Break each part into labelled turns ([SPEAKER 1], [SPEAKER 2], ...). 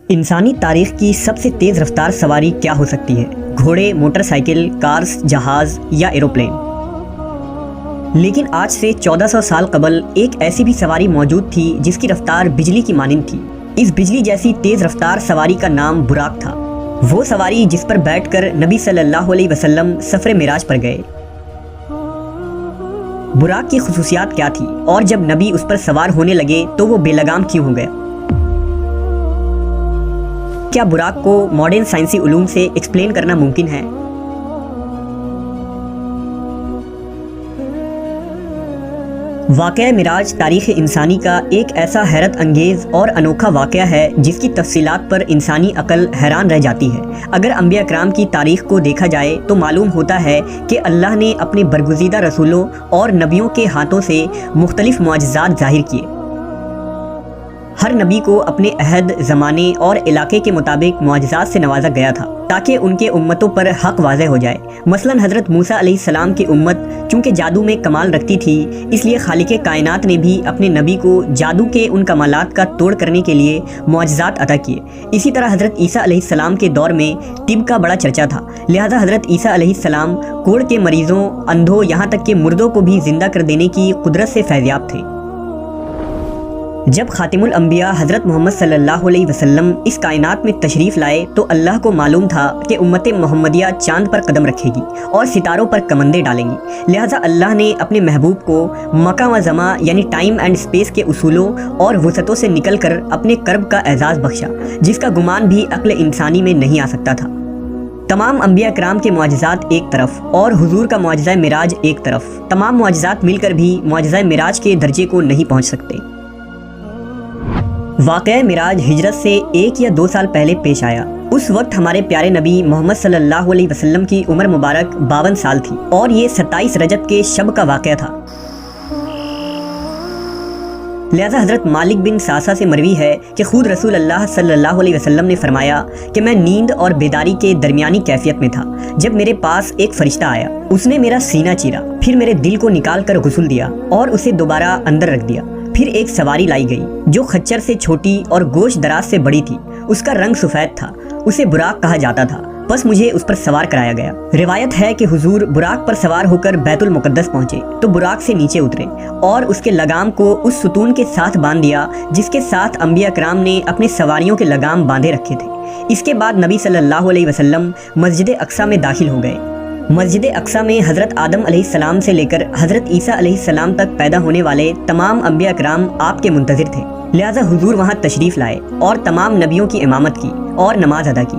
[SPEAKER 1] انسانی تاریخ کی سب سے تیز رفتار سواری کیا ہو سکتی ہے؟ گھوڑے، موٹر سائیکل، کارز، جہاز یا ایروپلین؟ لیکن آج سے 1400 سال قبل ایک ایسی بھی سواری موجود تھی جس کی رفتار بجلی کی مانند تھی۔ اس بجلی جیسی تیز رفتار سواری کا نام براق تھا، وہ سواری جس پر بیٹھ کر نبی صلی اللہ علیہ وسلم سفر معراج پر گئے۔ براق کی خصوصیات کیا تھی اور جب نبی اس پر سوار ہونے لگے تو وہ بے لگام کیوں ہو گیا؟ کیا براق کو ماڈرن سائنسی علوم سے ایکسپلین کرنا ممکن ہے؟ واقعہ معراج تاریخ انسانی کا ایک ایسا حیرت انگیز اور انوکھا واقعہ ہے جس کی تفصیلات پر انسانی عقل حیران رہ جاتی ہے۔ اگر انبیاء کرام کی تاریخ کو دیکھا جائے تو معلوم ہوتا ہے کہ اللہ نے اپنے برگزیدہ رسولوں اور نبیوں کے ہاتھوں سے مختلف معجزات ظاہر کیے۔ ہر نبی کو اپنے عہد، زمانے اور علاقے کے مطابق معجزات سے نوازا گیا تھا تاکہ ان کے امتوں پر حق واضح ہو جائے۔ مثلاً حضرت موسیٰ علیہ السلام کی امت چونکہ جادو میں کمال رکھتی تھی، اس لیے خالق کائنات نے بھی اپنے نبی کو جادو کے ان کمالات کا توڑ کرنے کے لیے معجزات عطا کیے۔ اسی طرح حضرت عیسیٰ علیہ السلام کے دور میں طب کا بڑا چرچا تھا، لہٰذا حضرت عیسیٰ علیہ السلام کوڑ کے مریضوں، اندھوں، یہاں تک کہ مردوں کو بھی زندہ کر دینے کی قدرت سے فیضیاب تھے۔ جب خاتم الانبیاء حضرت محمد صلی اللہ علیہ وسلم اس کائنات میں تشریف لائے تو اللہ کو معلوم تھا کہ امت محمدیہ چاند پر قدم رکھے گی اور ستاروں پر کمندیں ڈالیں گی، لہٰذا اللہ نے اپنے محبوب کو مکان و زمان یعنی ٹائم اینڈ اسپیس کے اصولوں اور وسعتوں سے نکل کر اپنے کرب کا اعزاز بخشا، جس کا گمان بھی عقل انسانی میں نہیں آ سکتا تھا۔ تمام انبیاء کرام کے معجزات ایک طرف اور حضور کا معجزہ معراج ایک طرف، تمام معجزات مل کر بھی معجزہ معراج کے درجے کو نہیں پہنچ سکتے۔ واقعہ معراج ہجرت سے 1 یا 2 سال پہلے پیش آیا۔ اس وقت ہمارے پیارے نبی محمد صلی اللہ علیہ وسلم کی عمر مبارک 52 سال تھی اور یہ 27 رجب کے شب کا واقعہ تھا۔ لہذا حضرت مالک بن ساسا سے مروی ہے کہ خود رسول اللہ صلی اللہ علیہ وسلم نے فرمایا کہ میں نیند اور بیداری کے درمیانی کیفیت میں تھا جب میرے پاس ایک فرشتہ آیا، اس نے میرا سینہ چیرا، پھر میرے دل کو نکال کر غسل دیا اور اسے دوبارہ اندر رکھ دیا۔ پھر ایک سواری لائی گئی جو خچر سے چھوٹی اور گوشت دراز سے بڑی تھی، اس کا رنگ سفید تھا، اسے براق کہا جاتا تھا، بس مجھے اس پر سوار کرایا گیا۔ روایت ہے کہ حضور براق پر سوار ہو کر بیت المقدس پہنچے تو براق سے نیچے اترے اور اس کے لگام کو اس ستون کے ساتھ باندھ دیا جس کے ساتھ انبیاء کرام نے اپنے سواریوں کے لگام باندھے رکھے تھے۔ اس کے بعد نبی صلی اللہ علیہ وسلم مسجد اقصیٰ میں داخل ہو گئے۔ مسجد اقصیٰ میں حضرت آدم علیہ السلام سے لے کر حضرت عیسیٰ علیہ السلام تک پیدا ہونے والے تمام انبیاء کرام آپ کے منتظر تھے، لہٰذا حضور وہاں تشریف لائے اور تمام نبیوں کی امامت کی اور نماز ادا کی۔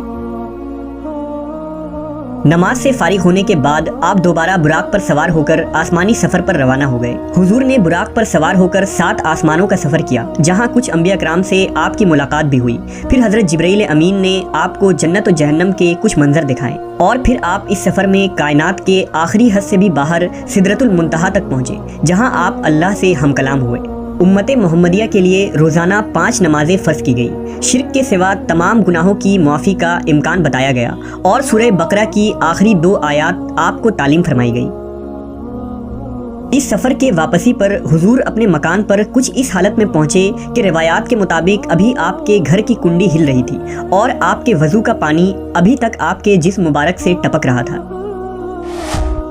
[SPEAKER 1] نماز سے فارغ ہونے کے بعد آپ دوبارہ براق پر سوار ہو کر آسمانی سفر پر روانہ ہو گئے۔ حضور نے براق پر سوار ہو کر 7 آسمانوں کا سفر کیا، جہاں کچھ انبیاء کرام سے آپ کی ملاقات بھی ہوئی۔ پھر حضرت جبرائیل امین نے آپ کو جنت و جہنم کے کچھ منظر دکھائے اور پھر آپ اس سفر میں کائنات کے آخری حد سے بھی باہر سدرۃ المنتہا تک پہنچے، جہاں آپ اللہ سے ہم کلام ہوئے۔ امت محمدیہ کے لیے روزانہ 5 نمازیں فرض کی گئی، شرک کے سوا تمام گناہوں کی معافی کا امکان بتایا گیا اور سورہ بقرہ کی آخری 2 آیات آپ کو تعلیم فرمائی گئی۔ اس سفر کے واپسی پر حضور اپنے مکان پر کچھ اس حالت میں پہنچے کہ روایات کے مطابق ابھی آپ کے گھر کی کنڈی ہل رہی تھی اور آپ کے وضو کا پانی ابھی تک آپ کے جسم مبارک سے ٹپک رہا تھا۔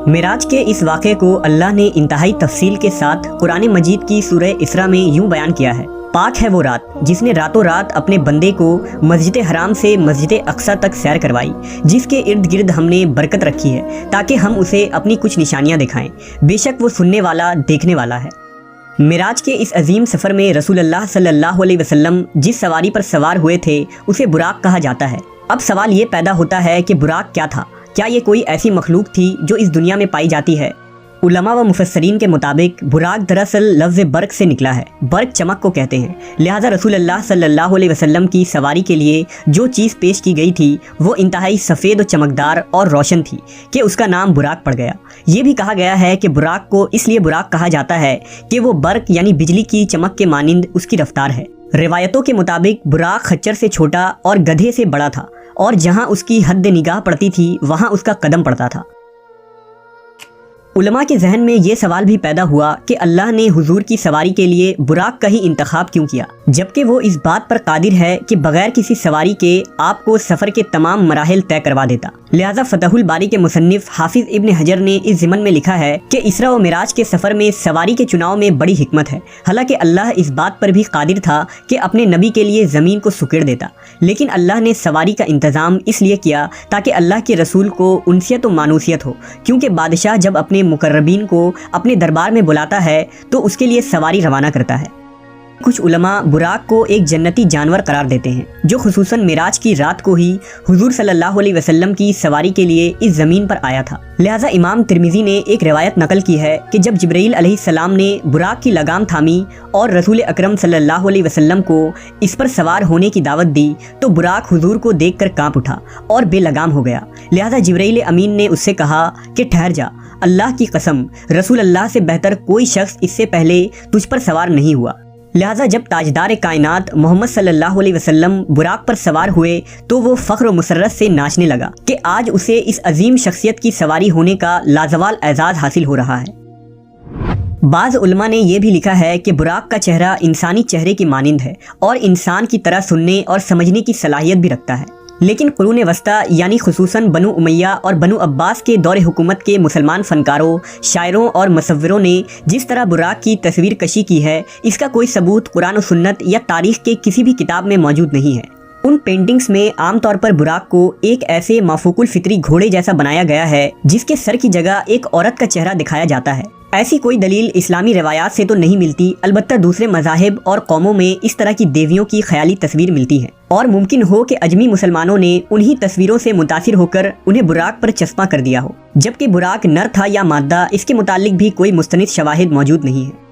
[SPEAKER 1] معراج کے اس واقعے کو اللہ نے انتہائی تفصیل کے ساتھ قرآن مجید کی سورہ اسراء میں یوں بیان کیا ہے: پاک ہے وہ رات جس نے راتوں رات اپنے بندے کو مسجد حرام سے مسجد اقصیٰ تک سیر کروائی، جس کے ارد گرد ہم نے برکت رکھی ہے تاکہ ہم اسے اپنی کچھ نشانیاں دکھائیں، بے شک وہ سننے والا دیکھنے والا ہے۔ معراج کے اس عظیم سفر میں رسول اللہ صلی اللہ علیہ وسلم جس سواری پر سوار ہوئے تھے اسے براق کہا جاتا ہے۔ اب سوال یہ پیدا ہوتا ہے کہ براق کیا تھا؟ کیا یہ کوئی ایسی مخلوق تھی جو اس دنیا میں پائی جاتی ہے؟ علماء و مفسرین کے مطابق براق دراصل لفظ برق سے نکلا ہے۔ برق چمک کو کہتے ہیں، لہٰذا رسول اللہ صلی اللہ علیہ وسلم کی سواری کے لیے جو چیز پیش کی گئی تھی وہ انتہائی سفید و چمکدار اور روشن تھی کہ اس کا نام براق پڑ گیا۔ یہ بھی کہا گیا ہے کہ براق کو اس لیے براق کہا جاتا ہے کہ وہ برق یعنی بجلی کی چمک کے مانند اس کی رفتار ہے۔ روایتوں کے مطابق براق خچر سے چھوٹا اور گدھے سے بڑا تھا اور جہاں اس کی حد نگاہ پڑتی تھی وہاں اس کا قدم پڑتا تھا۔ علماء کے ذہن میں یہ سوال بھی پیدا ہوا کہ اللہ نے حضور کی سواری کے لیے براق کا ہی انتخاب کیوں کیا؟ جبکہ وہ اس بات پر قادر ہے کہ بغیر کسی سواری کے آپ کو سفر کے تمام مراحل طے کروا دیتا۔ لہٰذا فتح الباری کے مصنف حافظ ابن حجر نے اس ضمن میں لکھا ہے کہ اسراء و معراج کے سفر میں سواری کے چناؤ میں بڑی حکمت ہے۔ حالانکہ اللہ اس بات پر بھی قادر تھا کہ اپنے نبی کے لیے زمین کو سکیڑ دیتا، لیکن اللہ نے سواری کا انتظام اس لیے کیا تاکہ اللہ کے رسول کو انسیت و مانوسیت ہو، کیونکہ بادشاہ جب اپنے مقربین کو اپنے دربار میں بلاتا ہے تو اس کے لیے سواری روانہ کرتا ہے۔ کچھ علماء براق کو ایک جنتی جانور قرار دیتے ہیں جو خصوصاً معراج کی رات کو ہی حضور صلی اللہ علیہ وسلم کی سواری کے لیے اس زمین پر آیا تھا۔ لہٰذا امام ترمذی نے ایک روایت نقل کی ہے کہ جب جبرائیل علیہ السلام نے براق کی لگام تھامی اور رسول اکرم صلی اللہ علیہ وسلم کو اس پر سوار ہونے کی دعوت دی تو براق حضور کو دیکھ کر کانپ اٹھا اور بے لگام ہو گیا۔ لہٰذا جبرائیل امین نے اس سے کہا کہ ٹھہر جا، اللہ کی قسم رسول اللہ سے بہتر کوئی شخص اس سے پہلے تجھ پر سوار نہیں ہوا۔ لہٰذا جب تاجدار کائنات محمد صلی اللہ علیہ وسلم براق پر سوار ہوئے تو وہ فخر و مسرت سے ناچنے لگا کہ آج اسے اس عظیم شخصیت کی سواری ہونے کا لازوال اعزاز حاصل ہو رہا ہے۔ بعض علماء نے یہ بھی لکھا ہے کہ براق کا چہرہ انسانی چہرے کی مانند ہے اور انسان کی طرح سننے اور سمجھنے کی صلاحیت بھی رکھتا ہے، لیکن قرون وسطیٰ یعنی خصوصاً بنو امیہ اور بنو عباس کے دور حکومت کے مسلمان فنکاروں، شاعروں اور مصوروں نے جس طرح براق کی تصویر کشی کی ہے، اس کا کوئی ثبوت قرآن و سنت یا تاریخ کے کسی بھی کتاب میں موجود نہیں ہے۔ ان پینٹنگز میں عام طور پر براق کو ایک ایسے مافوق الفطری گھوڑے جیسا بنایا گیا ہے جس کے سر کی جگہ ایک عورت کا چہرہ دکھایا جاتا ہے۔ ایسی کوئی دلیل اسلامی روایات سے تو نہیں ملتی، البتہ دوسرے مذاہب اور قوموں میں اس طرح کی دیویوں کی خیالی تصویر ملتی ہے، اور ممکن ہو کہ اجمی مسلمانوں نے انہی تصویروں سے متاثر ہو کر انہیں براق پر چسپاں کر دیا ہو، جبکہ براق نر تھا یا مادہ اس کے متعلق بھی کوئی مستند شواہد موجود نہیں ہے۔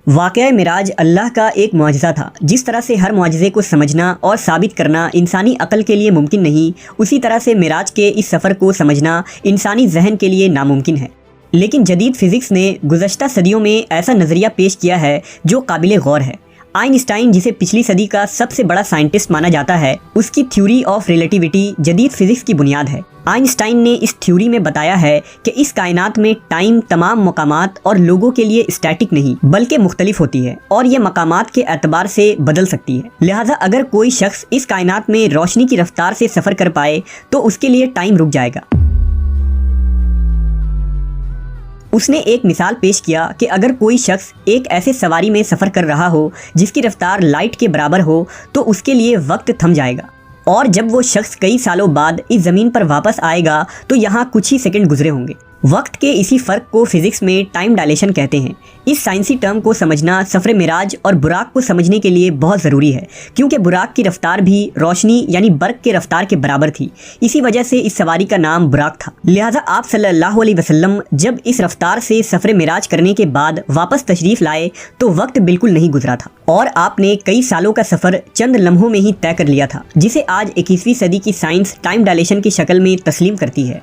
[SPEAKER 1] واقعہ معراج اللہ کا ایک معجزہ تھا۔ جس طرح سے ہر معجزے کو سمجھنا اور ثابت کرنا انسانی عقل کے لیے ممکن نہیں، اسی طرح سے معراج کے اس سفر کو سمجھنا انسانی ذہن کے لیے ناممکن ہے۔ لیکن جدید فزکس نے گزشتہ صدیوں میں ایسا نظریہ پیش کیا ہے جو قابل غور ہے۔ آئنسٹائن، جسے پچھلی صدی کا سب سے بڑا سائنٹسٹ مانا جاتا ہے، اس کی تھیوری آف ریلیٹیوٹی جدید فزکس کی بنیاد ہے۔ آئنسٹائن نے اس تھیوری میں بتایا ہے کہ اس کائنات میں ٹائم تمام مقامات اور لوگوں کے لیے اسٹیٹک نہیں بلکہ مختلف ہوتی ہے، اور یہ مقامات کے اعتبار سے بدل سکتی ہے۔ لہٰذا اگر کوئی شخص اس کائنات میں روشنی کی رفتار سے سفر کر پائے تو اس کے لیے ٹائم رک جائے گا۔ اس نے ایک مثال پیش کیا کہ اگر کوئی شخص ایک ایسے سواری میں سفر کر رہا ہو جس کی رفتار لائٹ کے برابر ہو تو اس کے لیے وقت تھم جائے گا، اور جب وہ شخص کئی سالوں بعد اس زمین پر واپس آئے گا تو یہاں کچھ ہی سیکنڈ گزرے ہوں گے۔ وقت کے اسی فرق کو فزکس میں ٹائم ڈائلیشن کہتے ہیں۔ اس سائنسی ٹرم کو سمجھنا سفر معراج اور براق کو سمجھنے کے لیے بہت ضروری ہے، کیونکہ براق کی رفتار بھی روشنی یعنی برق کے رفتار کے برابر تھی، اسی وجہ سے اس سواری کا نام براق تھا۔ لہٰذا آپ صلی اللہ علیہ وسلم جب اس رفتار سے سفر معراج کرنے کے بعد واپس تشریف لائے تو وقت بالکل نہیں گزرا تھا، اور آپ نے کئی سالوں کا سفر چند لمحوں میں ہی طے کر لیا تھا، جسے آج 21ویں صدی کی سائنس ٹائم ڈائلیشن کی شکل میں تسلیم کرتی ہے۔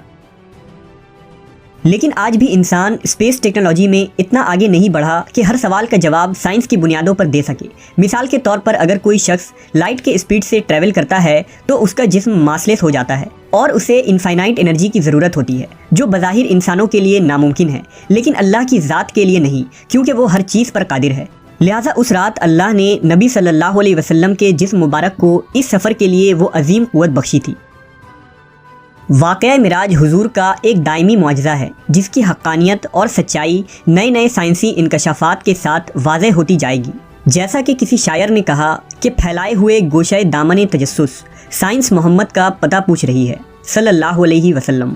[SPEAKER 1] لیکن آج بھی انسان اسپیس ٹیکنالوجی میں اتنا آگے نہیں بڑھا کہ ہر سوال کا جواب سائنس کی بنیادوں پر دے سکے۔ مثال کے طور پر اگر کوئی شخص لائٹ کے اسپیڈ سے ٹریول کرتا ہے تو اس کا جسم ماسلیس ہو جاتا ہے اور اسے انفائنائٹ انرجی کی ضرورت ہوتی ہے، جو بظاہر انسانوں کے لیے ناممکن ہے، لیکن اللہ کی ذات کے لیے نہیں، کیونکہ وہ ہر چیز پر قادر ہے۔ لہٰذا اس رات اللہ نے نبی صلی اللہ علیہ وسلم کے جسم مبارک کو اس سفر کے لیے وہ عظیم قوت بخشی تھی۔ واقعہ معراج حضور کا ایک دائمی معجزہ ہے جس کی حقانیت اور سچائی نئے نئے سائنسی انکشافات کے ساتھ واضح ہوتی جائے گی۔ جیسا کہ کسی شاعر نے کہا کہ پھیلائے ہوئے گوشۂ دامن تجسس، سائنس محمد کا پتہ پوچھ رہی ہے صلی اللہ علیہ وسلم۔